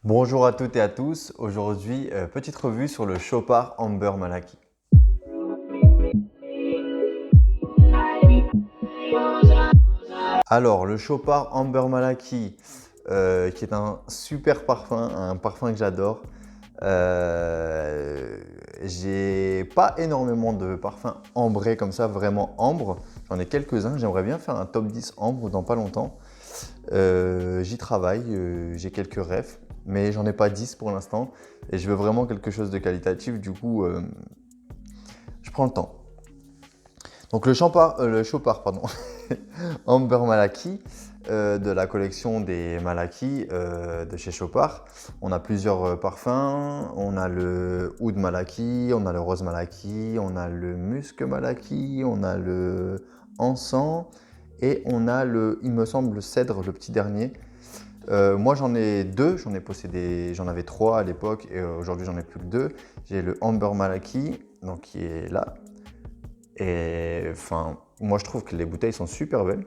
Bonjour à toutes et à tous. Aujourd'hui, petite revue sur le Chopard Amber Malaki. Alors, le Chopard Amber Malaki, qui est un super parfum, un parfum que j'adore. J'ai pas énormément de parfums ambrés comme ça, vraiment ambre. J'en ai quelques-uns. J'aimerais bien faire un top 10 ambre dans pas longtemps. J'y travaille, j'ai quelques refs, mais j'en ai pas 10 pour l'instant. Et je veux vraiment quelque chose de qualitatif, du coup, je prends le temps. Donc le Chopard pardon, Amber Malaki de la collection des Malaki de chez Chopard. On a plusieurs parfums. On a le Oud Malaki, on a le Rose Malaki, on a le Musc Malaki, on a le Encens et on a le, il me semble, le Cèdre, le petit dernier. Moi j'en ai deux, j'en avais trois à l'époque et aujourd'hui j'en ai plus que deux. J'ai le Amber Malaki, donc qui est là. Et enfin, moi je trouve que les bouteilles sont super belles.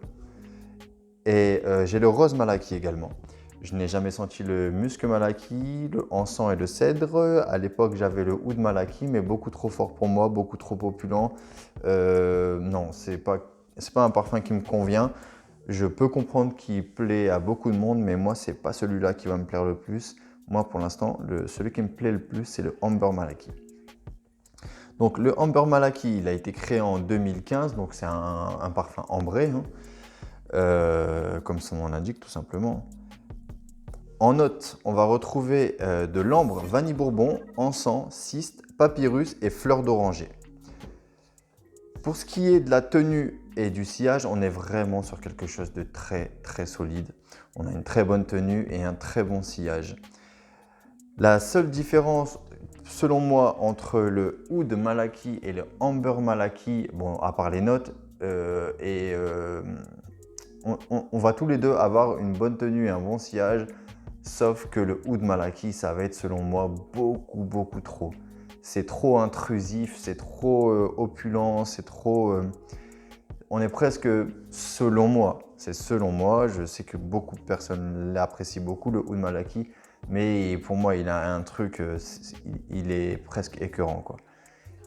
Et j'ai le Rose Malaki également. Je n'ai jamais senti le Musc Malaki, le Encens et le Cèdre. À l'époque j'avais le Oud Malaki, mais beaucoup trop fort pour moi, beaucoup trop opulent. Non, c'est pas un parfum qui me convient. Je peux comprendre qu'il plaît à beaucoup de monde, mais moi, c'est pas celui-là qui va me plaire le plus. Moi, pour l'instant, celui qui me plaît le plus, c'est le Amber Malaki. Donc, le Amber Malaki, il a été créé en 2015, donc c'est un parfum ambré, hein, comme son nom l'indique, tout simplement. En note, on va retrouver de l'ambre, vanille bourbon, encens, cyste, papyrus et fleurs d'oranger. Pour ce qui est de la tenue et du sillage, on est vraiment sur quelque chose de très solide. On a une très bonne tenue et un très bon sillage. La seule différence, selon moi, entre le Oud Malaki et le Amber Malaki, bon, à part les notes, on va tous les deux avoir une bonne tenue et un bon sillage, sauf que le Oud Malaki, ça va être selon moi beaucoup trop. C'est trop intrusif, c'est trop opulent, c'est trop... on est presque, selon moi, c'est selon moi, je sais que beaucoup de personnes l'apprécient beaucoup, le Oud Malaki, mais pour moi, il a un truc, il est presque écœurant, quoi.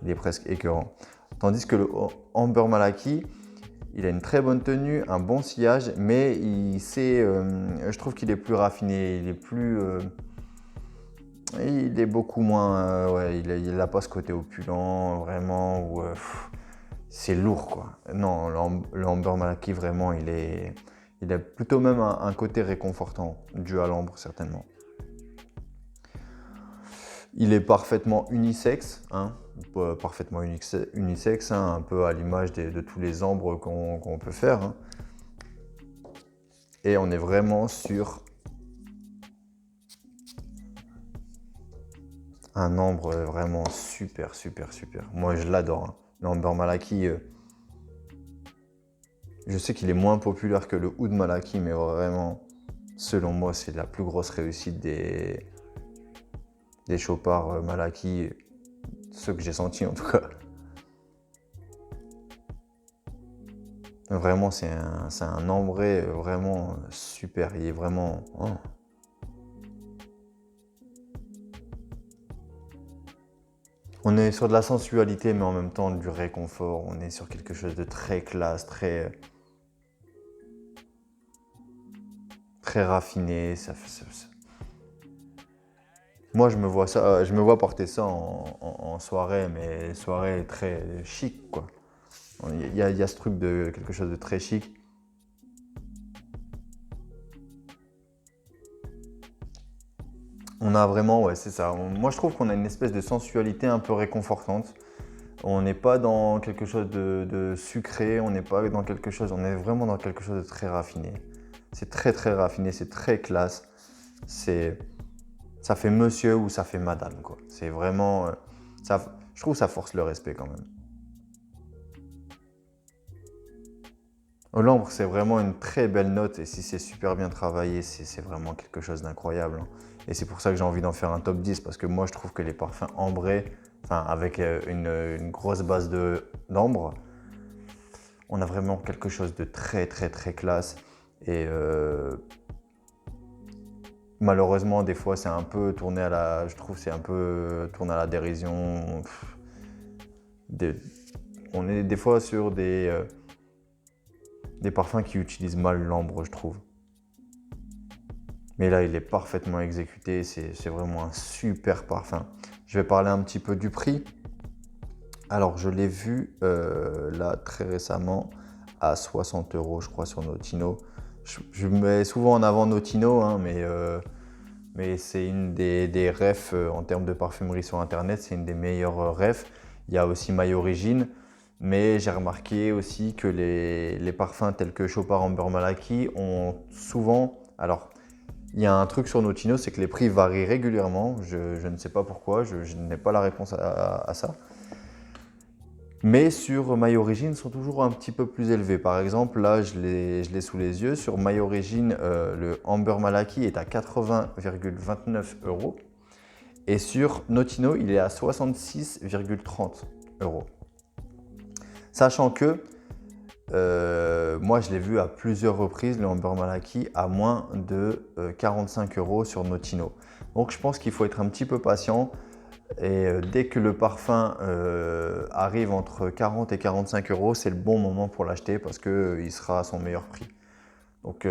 Il est presque écœurant. Tandis que le Amber Malaki, il a une très bonne tenue, un bon sillage, mais je trouve qu'il est plus raffiné, il est beaucoup moins, ouais, il n'a pas ce côté opulent, vraiment, où c'est lourd, quoi. Non, le Amber Malaki, vraiment, il a plutôt même un côté réconfortant, dû à l'ambre, certainement. Il est parfaitement unisexe, hein, parfaitement unisexe, hein, un peu à l'image de tous les ambres qu'on peut faire, hein. Et on est vraiment sur un ambre vraiment super. Moi, je l'adore, hein. L'Amber Malaki, je sais qu'il est moins populaire que le Oud Malaki, mais vraiment, selon moi, c'est la plus grosse réussite des Chopard Malaki, ceux que j'ai sentis en tout cas. Vraiment, c'est un ambré vraiment super. Il est vraiment... oh. On est sur de la sensualité, mais en même temps du réconfort. On est sur quelque chose de très classe, très raffiné. Moi, je me vois porter ça en soirée, mais soirée très chic, quoi. Il y a ce truc de quelque chose de très chic. On a vraiment, ouais, c'est ça. Moi, je trouve qu'on a une espèce de sensualité un peu réconfortante. On n'est pas dans quelque chose de sucré, on n'est pas dans quelque chose, on est vraiment dans quelque chose de très raffiné. C'est très raffiné, c'est très classe. Ça fait monsieur ou ça fait madame, quoi. C'est vraiment, je trouve que ça force le respect quand même. L'ambre, c'est vraiment une très belle note et si c'est super bien travaillé, c'est vraiment quelque chose d'incroyable, hein. Et c'est pour ça que j'ai envie d'en faire un top 10 parce que moi, je trouve que les parfums ambrés, enfin avec une grosse base d'ambre, on a vraiment quelque chose de très classe. Et malheureusement, des fois, c'est un peu tourné à la, je trouve, c'est un peu tourné à la dérision. On est des fois sur des parfums qui utilisent mal l'ambre, je trouve. Mais là, il est parfaitement exécuté, c'est vraiment un super parfum. Je vais parler un petit peu du prix. Alors, je l'ai vu là très récemment à 60 € je crois sur Notino. Je mets souvent en avant Notino, hein, mais c'est une des refs en termes de parfumerie sur internet, c'est une des meilleures refs. Il y a aussi My Origin, mais j'ai remarqué aussi que les parfums tels que Chopard Amber Malaki ont souvent… Alors, il y a un truc sur Notino, c'est que les prix varient régulièrement. Je ne sais pas pourquoi, je n'ai pas la réponse à ça. Mais sur My Origin, ils sont toujours un petit peu plus élevés. Par exemple, là, je l'ai sous les yeux. Sur My Origin, le Amber Malaki est à 80,29 €. Et sur Notino, il est à 66,30 €. Sachant que moi, je l'ai vu à plusieurs reprises, le Amber Malaki, à moins de 45 € sur Notino. Donc, je pense qu'il faut être un petit peu patient. Et dès que le parfum arrive entre 40 et 45 €, c'est le bon moment pour l'acheter parce qu'il sera à son meilleur prix. Donc,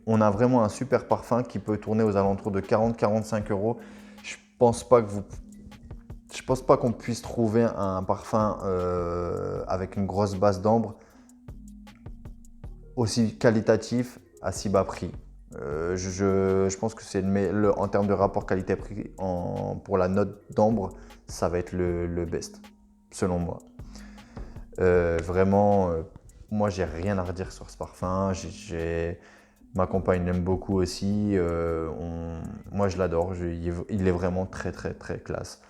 on a vraiment un super parfum qui peut tourner aux alentours de 40-45 €. Je pense pas qu'on puisse trouver un parfum avec une grosse base d'ambre aussi qualitatif à si bas prix. Je pense que c'est en termes de rapport qualité-prix pour la note d'ambre, ça va être le best, selon moi. Vraiment, moi, j'ai rien à redire sur ce parfum. Ma compagne l'aime beaucoup aussi. Moi, je l'adore. Il est vraiment très, très, très classe.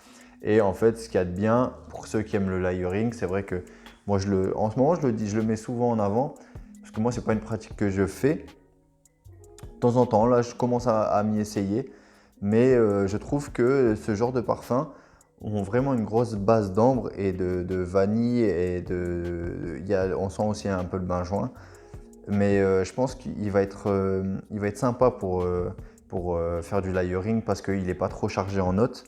Et en fait, ce qu'il y a de bien, pour ceux qui aiment le layering, c'est vrai que moi, en ce moment, je le mets souvent en avant. Parce que moi, ce n'est pas une pratique que je fais. De temps en temps, là, je commence à m'y essayer. Mais je trouve que ce genre de parfums ont vraiment une grosse base d'ambre et de vanille. On sent aussi un peu le benjoin. Mais je pense qu'il va être sympa pour faire du layering parce qu'il n'est pas trop chargé en notes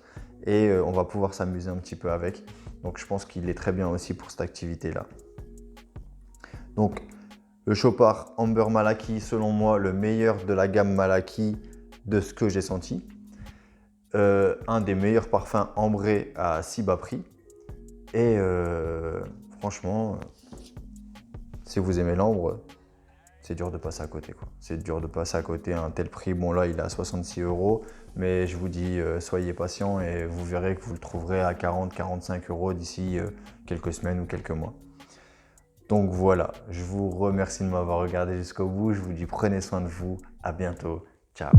et on va pouvoir s'amuser un petit peu avec. Donc je pense qu'il est très bien aussi pour cette activité-là. Donc le Chopard Amber Malaki, selon moi, le meilleur de la gamme Malaki de ce que j'ai senti. Un des meilleurs parfums ambrés à si bas prix. Et franchement, si vous aimez l'ambre, c'est dur de passer à côté, quoi. C'est dur de passer à côté à un tel prix. Bon, là, il est à 66 €, mais je vous dis, soyez patient et vous verrez que vous le trouverez à 40-45 € d'ici quelques semaines ou quelques mois. Donc voilà, je vous remercie de m'avoir regardé jusqu'au bout. Je vous dis prenez soin de vous. À bientôt. Ciao.